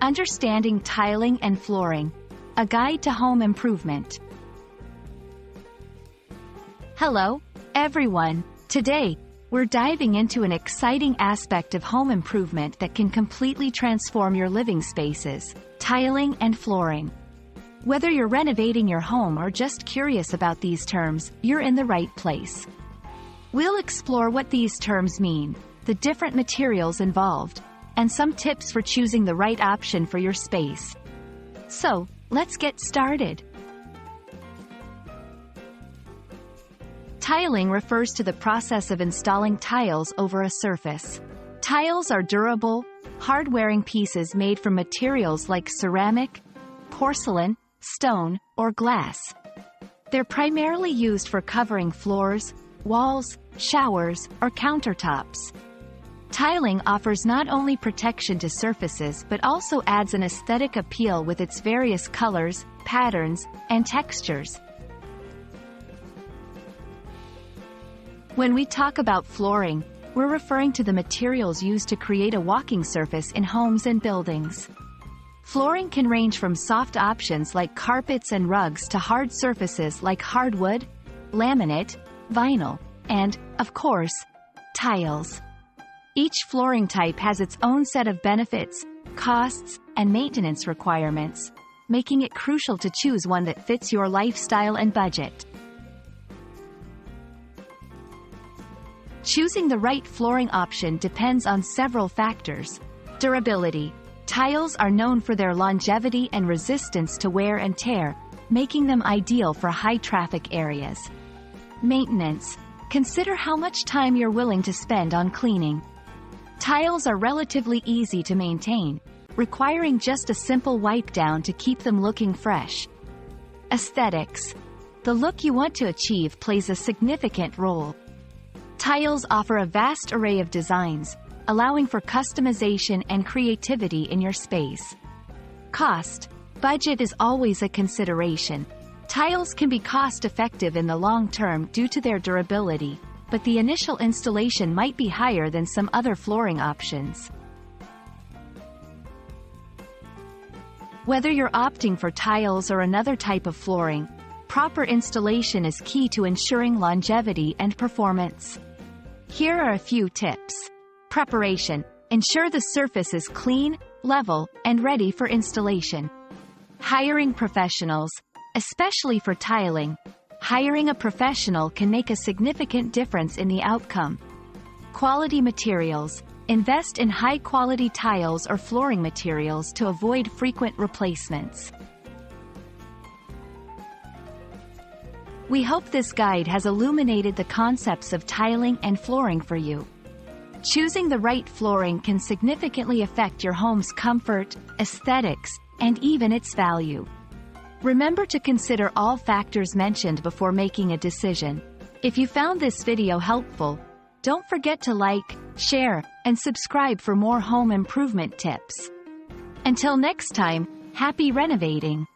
Understanding Tiling and Flooring, a guide to home improvement. Hello, everyone. Today, we're diving into an exciting aspect of home improvement that can completely transform your living spaces: tiling and flooring. Whether you're renovating your home or just curious about these terms, you're in the right place. We'll explore what these terms mean, the different materials involved, and some tips for choosing the right option for your space. So, let's get started. Tiling refers to the process of installing tiles over a surface. Tiles are durable, hard-wearing pieces made from materials like ceramic, porcelain, stone, or glass. They're primarily used for covering floors, walls, showers, or countertops. Tiling offers not only protection to surfaces but also adds an aesthetic appeal with its various colors, patterns, and textures. When we talk about flooring, we're referring to the materials used to create a walking surface in homes and buildings. Flooring can range from soft options like carpets and rugs to hard surfaces like hardwood, laminate, vinyl, and, of course, tiles. Each flooring type has its own set of benefits, costs, and maintenance requirements, making it crucial to choose one that fits your lifestyle and budget. Choosing the right flooring option depends on several factors. Durability. Tiles are known for their longevity and resistance to wear and tear, making them ideal for high-traffic areas. Maintenance. Consider how much time you're willing to spend on cleaning. Tiles are relatively easy to maintain, requiring just a simple wipe down to keep them looking fresh. Aesthetics. The look you want to achieve plays a significant role. Tiles offer a vast array of designs, allowing for customization and creativity in your space. Cost. Budget is always a consideration. Tiles can be cost-effective in the long term due to their durability, but the initial installation might be higher than some other flooring options. Whether you're opting for tiles or another type of flooring, proper installation is key to ensuring longevity and performance. Here are a few tips. Preparation. Ensure the surface is clean, level, and ready for installation. Hiring professionals. Especially for tiling, hiring a professional can make a significant difference in the outcome. Quality materials. Invest in high-quality tiles or flooring materials to avoid frequent replacements. We hope this guide has illuminated the concepts of tiling and flooring for you. Choosing the right flooring can significantly affect your home's comfort, aesthetics, and even its value. Remember to consider all factors mentioned before making a decision. If you found this video helpful, don't forget to like, share, and subscribe for more home improvement tips. Until next time, happy renovating!